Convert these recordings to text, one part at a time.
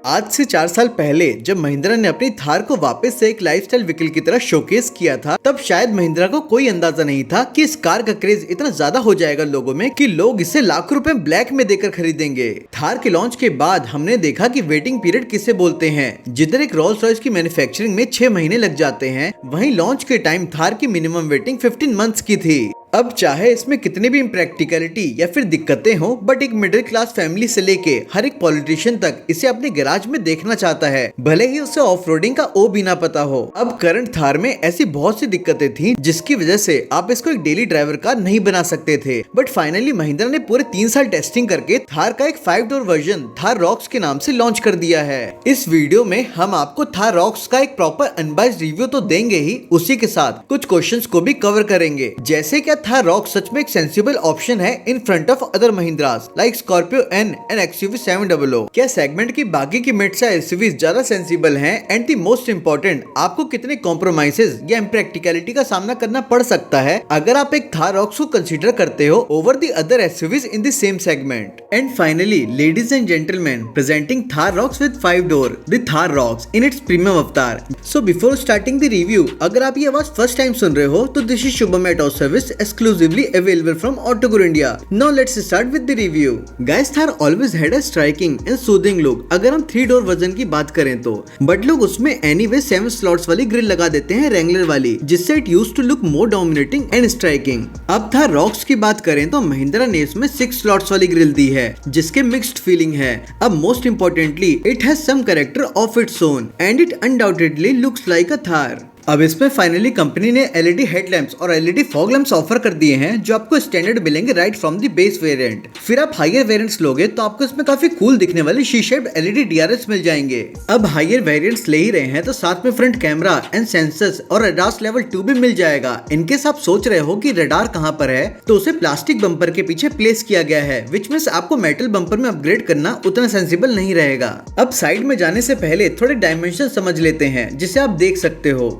आज से 4 साल पहले जब महिंद्रा ने अपनी थार को वापस से एक लाइफस्टाइल व्हीकल की तरह शोकेस किया था, तब शायद महिंद्रा को कोई अंदाजा नहीं था कि इस कार का क्रेज इतना ज्यादा हो जाएगा लोगों में कि लोग इसे लाखों रुपए ब्लैक में देकर खरीदेंगे। थार के लॉन्च के बाद हमने देखा कि वेटिंग पीरियड किसे बोलते हैं। जिधर एक रोल्स रॉयस की मैन्युफैक्चरिंग में 6 महीने लग जाते हैं, वहीं लॉन्च के टाइम थार की मिनिमम वेटिंग 15 मंथ्स की थी। अब चाहे इसमें कितनी भी इम्प्रैक्टिकलिटी या फिर दिक्कतें हो, बट एक मिडिल क्लास फैमिली से लेके हर एक पॉलिटिशियन तक इसे अपने गैराज में देखना चाहता है, भले ही उसे ऑफ रोडिंग का ओ भी ना पता हो। अब करंट थार में ऐसी बहुत सी दिक्कतें थी जिसकी वजह से आप इसको एक डेली ड्राइवर कार नहीं बना सकते थे, बट फाइनली महिंद्रा ने पूरे 3 साल टेस्टिंग करके थार का एक 5 डोर वर्जन थार रॉक्स के नाम से लॉन्च कर दिया है। इस वीडियो में हम आपको थार रॉक्स का एक प्रॉपर अनबाइस्ड रिव्यू तो देंगे ही, उसी के साथ कुछ क्वेश्चंस को भी कवर करेंगे, जैसे क्या थार रॉक्स सच में एक सेंसिबल ऑप्शन है in front of other Mahindras like Scorpio N and XUV 700। क्या सेगमेंट की बाकी की मिड-साइज एसयूवीज ज्यादा सेंसिबल हैं? एंड द मोस्ट इंपॉर्टेंट, आपको कितने कॉम्प्रोमाइजेस या इम्प्रैक्टिकलिटी का सामना करना पड़ सकता है अगर आप एक थार रॉक्स को कंसीडर करते हो over the other SUVs in the same segment. And finally, ladies and gentleman, presenting Thar Roxx with 5 door, the Thar Roxx in its premium avatar. So before starting the review, अगर आप ये आवाज फर्स्ट टाइम सुन रहे हो तो this is Shubham at auto service, exclusively available from Autoguru India. Now let's start with the review. Guys, Thar always had a striking and soothing look. अगर हम 3 door version की बात करें तो, बट लोग उसमें anyway 7 स्लॉट्स वाली ग्रिल लगा देते हैं रेंगलर वाली, जिससे it used to look more dominating and striking. अब थार रॉक्स की बात करें तो महिंद्रा ने इसमें 6 स्लॉट्स वाली ग्रिल दी है, जिसके मिक्स्ड फीलिंग है। अब most importantly, it has some character of its own and it undoubtedly looks like a Thar. अब इसमें फाइनली कंपनी ने एलईडी हेडलैम्प्स और एलईडी फॉग लैम्प्स ऑफर कर दिए हैं, जो आपको स्टैंडर्ड मिलेंगे right from the base variant. फिर आप हायर वेरिएंट्स लोगे तो आपको इसमें काफी कूल दिखने वाले शी-शेप्ड एलईडी डीआरएस मिल जाएंगे। अब हायर वेरिएंट्स ले ही रहे हैं तो साथ में फ्रंट कैमरा एंड सेंसर्स और रडार लेवल 2 भी मिल जाएगा। इनकेस आप सोच रहे हो कि रडार कहां पर है, तो उसे प्लास्टिक बम्पर के पीछे प्लेस किया गया है, विच मींस आपको मेटल बम्पर में अपग्रेड करना उतना सेंसिबल नहीं रहेगा। अब साइड में जाने से पहले थोड़े डायमेंशन समझ लेते हैं, जिसे आप देख सकते हो।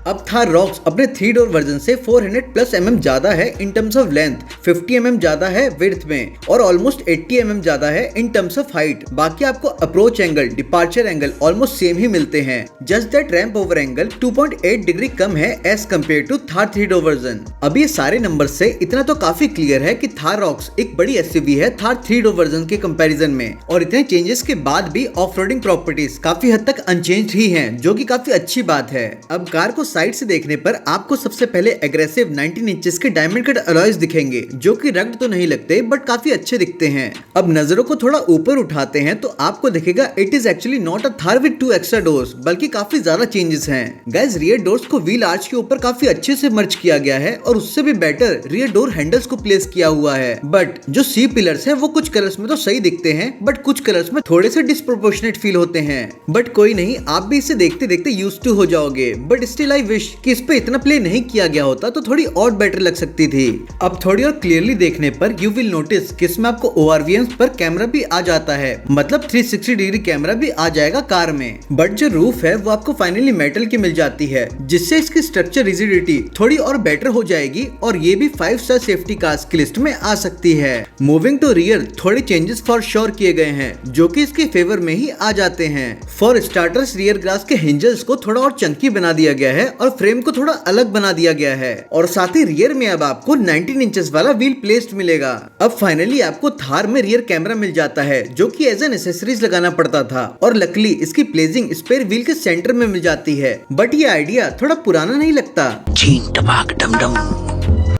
अब थार रॉक्स अपने 3 डोर वर्जन से 400+ mm ज्यादा है in terms of length, 50 mm ज्यादा है विड्थ में और ऑलमोस्ट 80 mm ज्यादा है इन टर्म्स ऑफ हाइट। बाकी आपको approach angle, departure angle almost same ही मिलते हैं, just that ramp over angle 2.8 degree कम है as compare to Thar 3 door version. अब ये सारे नंबर से इतना तो काफी क्लियर है कि थार रॉक्स एक बड़ी एसयूवी है थार 3 डोर वर्जन के कंपैरिजन में, और इतने चेंजेस के बाद भी ऑफ रोडिंग प्रॉपर्टीज काफी हद तक अनचेंज्ड ही हैं, जो कि काफी अच्छी बात है। अब कार को साइड से देखने पर आपको सबसे पहले एग्रेसिव 19 इंचेस के डायमंड कट अलॉयज दिखेंगे, जो कि रग्ड तो नहीं लगते बट काफी अच्छे दिखते हैं। अब नजरों को थोड़ा ऊपर उठाते हैं तो आपको दिखेगा it is actually not a Thar with 2 extra doors, बल्कि काफी ज्यादा चेंजेस हैं। गाइस, रियर डोर्स को व्हील आर्च के ऊपर काफी अच्छे से मर्ज किया गया है और उससे भी बेटर रियर डोर हैंडल्स को प्लेस किया हुआ है। बट जो सी पिलर्स हैं वो कुछ कलर्स में तो सही दिखते हैं, बट कुछ कलर्स में थोड़े से डिस्प्रोपोर्शनेट फील होते हैं। बट कोई नहीं, आप भी इसे देखते देखते यूज्ड टू हो जाओगे। बट स्टिल आई विश कि इस पे इतना प्ले नहीं किया गया होता तो थोड़ी और बेटर लग सकती थी। अब थोड़ी और क्लियरली देखने पर यू विल नोटिस कि इसमें आपको ORVMs पर कैमरा भी आ जाता है, मतलब 360 डिग्री कैमरा भी आ जाएगा कार में। बट जो रूफ है वो आपको फाइनली मेटल की मिल जाती है, जिससे इसकी स्ट्रक्चर रिजिडिटी थोड़ी और बेटर हो जाएगी और ये भी 5 स्टार सेफ्टी कार्स की लिस्ट में आ सकती है। मूविंग टू रियर, थोड़े चेंजेस फॉर श्योर किए गए हैं, जो कि इसके फेवर में ही आ जाते हैं। फॉर स्टार्टर्स, रियर ग्लास के हिंजल्स को थोड़ा और चंकी बना दिया गया है और फ्रेम को थोड़ा अलग बना दिया गया है, और साथ ही रियर में अब आपको 19 इंचेस वाला व्हील प्लेस्ड मिलेगा। अब फाइनली आपको थार में रियर कैमरा मिल जाता है, जो कि एज एन एक्सेसरीज लगाना पड़ता था, और लकीली इसकी प्लेसिंग स्पेयर व्हील के सेंटर में मिल जाती है। बट ये आइडिया थोड़ा पुराना नहीं लगता?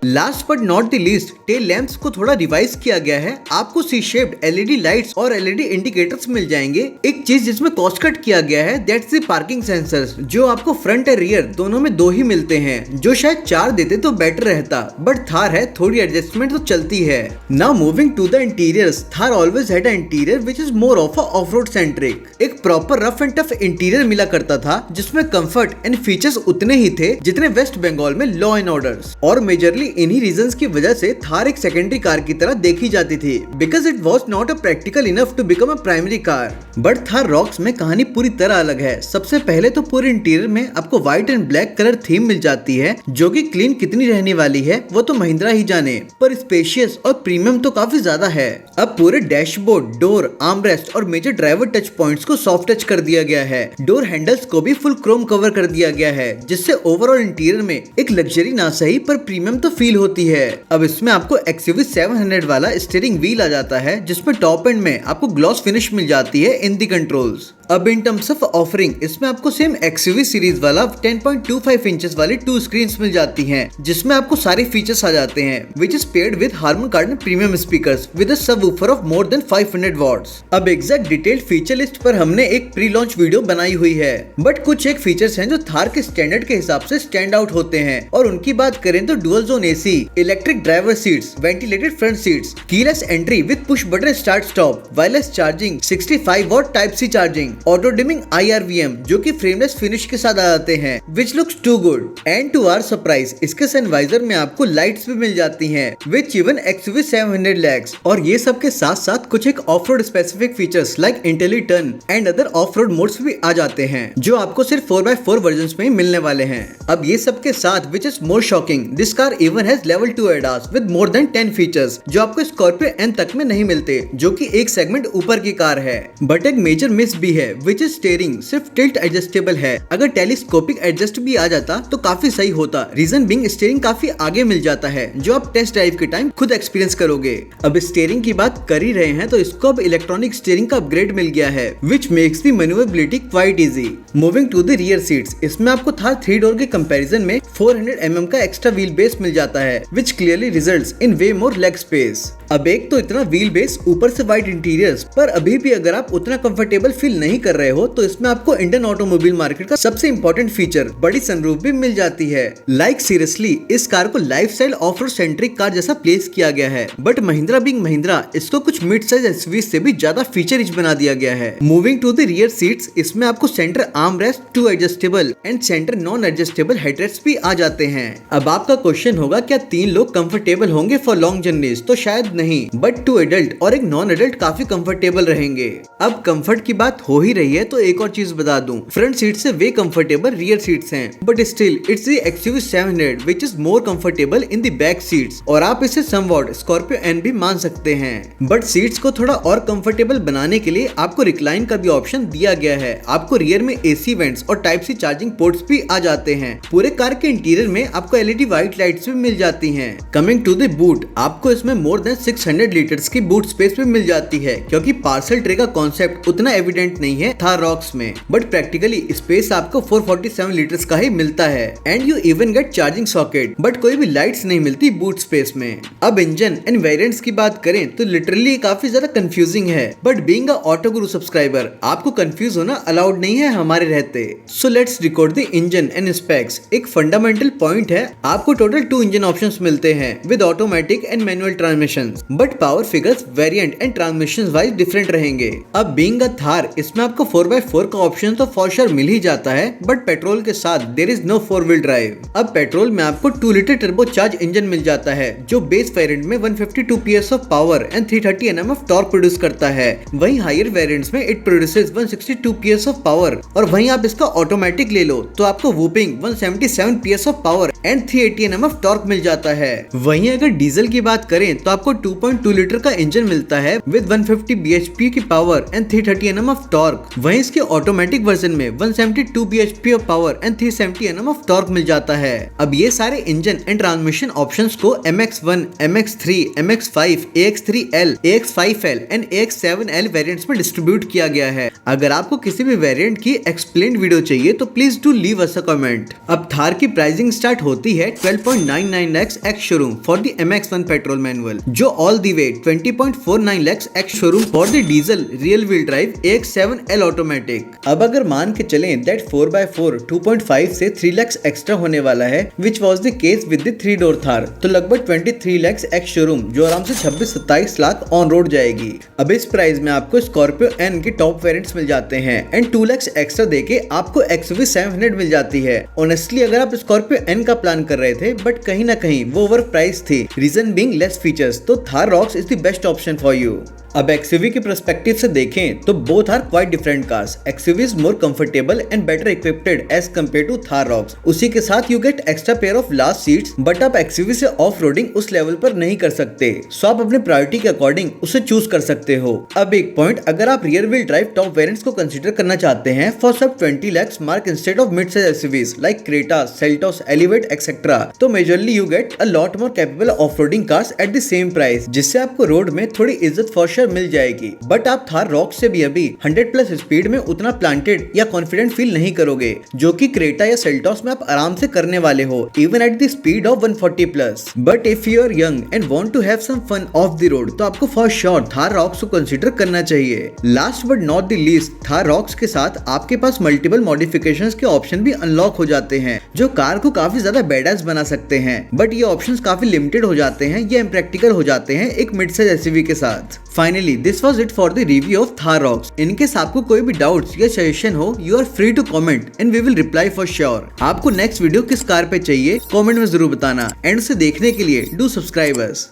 Last but not the least, tail lamps को थोड़ा रिवाइज किया गया है। आपको सी शेप्ड एलईडी लाइट्स और एलईडी इंडिकेटर्स मिल जाएंगे। एक चीज जिसमें कॉस्ट कट किया गया है, दैट्स द पार्किंग सेंसर्स, जो आपको फ्रंट और रियर दोनों में 2 ही मिलते हैं, जो शायद 4 देते तो बेटर रहता, बट थार है, थोड़ी एडजस्टमेंट तो चलती है। Now moving to the interiors, Thar always had a interior which is more of a off road centric. एक proper rough and tough interior मिला करता था, जिसमें कंफर्ट एंड फीचर्स उतने ही थे जितने वेस्ट बंगाल में लॉ एंड ऑर्डर, और मेजरली इन्हीं रीजंस की वजह से थार एक सेकेंडरी कार की तरह देखी जाती थी, because it was not a practical enough to become a primary car. But Thar Roxx में कहानी पूरी तरह अलग है। सबसे पहले तो पूरे इंटीरियर में आपको white and black colour theme मिल जाती है, जो कि क्लीन कितनी रहने वाली है वो तो महिंद्रा ही जाने, पर स्पेशियस और प्रीमियम तो काफी ज्यादा है। अब पूरे डैशबोर्ड, डोर, आर्मरेस्ट और मेजर ड्राइवर टच पॉइंट्स को सॉफ्ट टच कर दिया गया है। डोर हैंडल्स को भी फुल क्रोम कवर कर दिया गया है, जिससे ओवरऑल इंटीरियर में एक लग्जरी ना सही पर प्रीमियम तो फील होती है। अब इसमें आपको XUV 700 वाला स्टीयरिंग व्हील आ जाता है, जिसमें टॉप एंड में आपको ग्लॉस फिनिश मिल जाती है इन दी कंट्रोल्स। अब इन टर्म्स ऑफ ऑफरिंग, इसमें आपको सेम XUV सीरीज वाला 10.25 इंचेस वाली 2 स्क्रीन्स मिल जाती हैं, जिसमें आपको सारे फीचर्स आ जाते हैं, which is paired with Harman Kardon premium speakers with a subwoofer of more than 500 watts. अब एग्जैक्ट डिटेल्ड फीचर लिस्ट पर हमने एक प्री लॉन्च वीडियो बनाई हुई है, बट कुछ एक फीचर्स हैं जो थार के स्टैंडर्ड के हिसाब से स्टैंड आउट होते हैं, और उनकी बात करें तो dual zone AC, electric driver seats, ventilated front seats, keyless entry with push button start stop, wireless charging, 65 what type C charging, auto dimming IRVM जो कि फ्रेमलेस फिनिश के साथ आ जाते हैं, which looks to good. And to our surprise, इसके sun visor में आपको लाइट्स भी मिल जाती हैं, विच इवन XUV 700 लैक्स। और ये सब के साथ साथ कुछ एक of road specific features like Intelli turn and other of road modes भी आ जाते हैं, जो आपको सिर्फ 4x4 वर्जन में ही मिलने वाले हैं। अब ये सब के साथ which is more shocking, this car even has level 2 ADAS with more than 10 features, जो आपको स्कॉर्पियो N तक में नहीं मिलते, जो कि एक सेगमेंट ऊपर की कार है। बट एक मेजर मिस भी है, विच इज स्टीयरिंग सिर्फ टिल्ट एडजस्टेबल है। अगर टेलीस्कोपिक एडजस्ट भी आ जाता तो काफी सही होता। रीजन बीइंग स्टीयरिंग काफी आगे मिल जाता है, जो आप टेस्ट ड्राइव के टाइम खुद एक्सपीरियंस करोगे। अब स्टीयरिंग की बात कर ही रहे हैं तो इसको अब इलेक्ट्रॉनिक स्टीयरिंग का अपग्रेड मिल गया है, which makes the manoeuvrability quite easy. Moving to the rear seats, इसमें आपको थार 3 डोर के कंपैरिजन में 400 mm का एक्स्ट्रा व्हील बेस मिल जाता है, विच clearly results in way more leg space. अब एक तो इतना व्हील बेस, ऊपर से वाइड इंटीरियर्स, पर अभी भी अगर आप उतना कंफर्टेबल फील नहीं कर रहे हो तो इसमें आपको इंडियन ऑटोमोबाइल मार्केट का सबसे इंपॉर्टेंट फीचर, बड़ी सनरूफ भी मिल जाती है। लाइक सीरियसली इस कार को lifestyle of road centric car जैसा प्लेस किया गया है, बट महिंद्रा बीइंग महिंद्रा इसको कुछ मिड साइज SUV से भी ज्यादा फीचर रिच बना दिया गया है। Moving to the rear seats, इसमें आपको centre arm rest 2 adjustable and centre non adjustable headrest भी आ जाते हैं। अब आपका क्वेश्चन होगा, क्या 3 लोग कंफर्टेबल होंगे फॉर लॉन्ग जर्नीज? तो शायद नहीं, बट 2 एडल्ट और एक नॉन एडल्ट काफी कंफर्टेबल रहेंगे। अब कंफर्ट की बात हो ही रही है तो एक और चीज बता दूं, फ्रंट सीट से वे कंफर्टेबल रियर सीट्स हैं, but still it's the XUV 700 which is more comfortable in the back seats, और आप इसे समवॉट स्कॉर्पियो N भी मान सकते हैं। बट सीट्स को थोड़ा और कंफर्टेबल बनाने के लिए आपको रिक्लाइन का भी ऑप्शन दिया गया है। आपको रियर में AC वेंट्स और टाइप C चार्जिंग पोर्ट्स भी आ जाते हैं। पूरे कार के इंटीरियर में आपको LED व्हाइट लाइट्स भी मिल जाती हैं। कमिंग टू द बूट, आपको इसमें मोर देन 600 लीटर्स की बूट स्पेस भी मिल जाती है, क्योंकि पार्सल ट्रे का कॉन्सेप्ट उतना एविडेंट नहीं है थार रॉक्स में, बट प्रैक्टिकली स्पेस आपको 447 लीटर्स का ही मिलता है। And you even get charging socket, but कोई भी लाइट्स नहीं मिलती बूट स्पेस में। अब इंजन एंड वेरिएंट्स की बात करें तो लिटरली काफी ज्यादा कंफ्यूजिंग है, but being a auto Guru subscriber आपको कंफ्यूज होना अलाउड नहीं है हमारे रहते। So let's record the engine and specs. एक फंडामेंटल पॉइंट है, आपको टोटल 2 इंजन ऑप्शंस मिलते हैं with automatic and manual transmission, but power figures variant and transmission wise different रहेंगे। अब बीइंग अ थार, इसमें आपको 4x4 का ऑप्शन तो फॉर श्योर मिल ही जाता है, बट पेट्रोल के साथ there is no 4 wheel drive. अब पेट्रोल में आपको 2 लीटर टर्बो चार्ज इंजन मिल जाता है, जो बेस वेरिएंट में 152 PS of power and 330 Nm of torque produce करता है। वहीं हायर वेरिएंट्स में it produces 162 PS of power, और वहीं आप इसका ऑटोमेटिक ले लो तो आपको whopping 177 PS of power and 380 Nm of torque मिल जाता है। वहीं अगर डीजल की बात करें तो आपको 2.2 लीटर का इंजन मिलता है विद 150 bhp की power and 330 Nm of torque. वहीं इसके ऑटोमेटिक वर्जन में 172 bhp of power and 370 Nm of torque मिल जाता है। अब ये सारे इंजन एंड ट्रांसमिशन ऑप्शंस को MX1, MX3, MX5, AX3L, AX5L and AX7L variants में डिस्ट्रीब्यूट किया गया है। अगर आपको किसी भी वेरिएंट की एक्सप्लेन्ड वीडियो चाहिए तो please do leave us a comment. अब थार की प्राइसिंग स्टार्ट होती है 12.99 lakhs ex showroom for the MX1 petrol manual, जो all the way 20.49 lakhs ex showroom for the diesel real wheel drive AX7L automatic. अब अगर मान के चलें दैट 4x4 2.5 से 3 lakhs एक्स्ट्रा होने वाला है which was the case with the 3-door Thar, तो लगभग 23 lakhs एक्स शोरूम जो आराम से 26-27 लाख ऑन रोड जाएगी। अब इस प्राइस में आपको स्कॉर्पियो एन के टॉप वेरिएंट्स मिल जाते हैं एंड 2 lakhs एक्स्ट्रा देके आपको XUV 700 मिल जाती है। ऑनेस्टली अगर आप स्कॉर्पियो एन का प्लान कर रहे थे बट कहीं ना कहीं वो ओवर प्राइस थी, रीजन बीइंग लेस फीचर्स, तो Thar Roxx is the best option for you. अब XUV के पर्सपेक्टिव से देखें तो both are quite different cars. XUV is more comfortable and better equipped as compare to Thar Roxx. उसी के साथ you get extra pair of large seats, but आप XUV से ऑफ रोडिंग उस लेवल पर नहीं कर सकते, सो आप अपने प्रायोरिटी के अकॉर्डिंग उसे चूज कर सकते हो। अब एक पॉइंट, अगर आप rear wheel drive top variants को कंसीडर करना चाहते हैं for sub 20 lakhs mark instead of mid size SUVs like Creta, Seltos, Elevate etcetera, तो majorly you get a lot more capable of roading cars at the same price, जिससे आपको road में थोड़ी इज्जत फॉर श्योर मिल जाएगी। But आप Thar rocks से भी अभी 100+ स्पीड में उतना प्लांटेड या कॉन्फिडेंट फील नहीं करोगे जो कि क्रेटा या सेल्टोस में आप आराम से करने वाले हो, even at the speed of 140+। But if you are young and want to have some fun off the road, तो आपको फॉर श्योर थार रॉक्स को कंसीडर करना चाहिए। Last but not the least, Thar Roxx के साथ आपके पास मल्टीपल मॉडिफिकेशंस के ऑप्शन भी अनलॉक हो जाते हैं जो कार को काफी ज्यादा बेडास बना सकते हैं, बट ये ऑप्शंस काफी लिमिटेड हो जाते हैं या इम्प्रैक्टिकल हो जाते हैं एक मिड साइज SUV के साथ। Finally this was it for the review of Thar Roxx. In case आपको कोई भी डाउट्स या सजेशन हो, you are free to comment and we will reply for sure. आपको नेक्स्ट वीडियो किस कार पे चाहिए कमेंट में जरूर बताना, एंड उसे देखने के लिए डू सब्सक्राइब अस।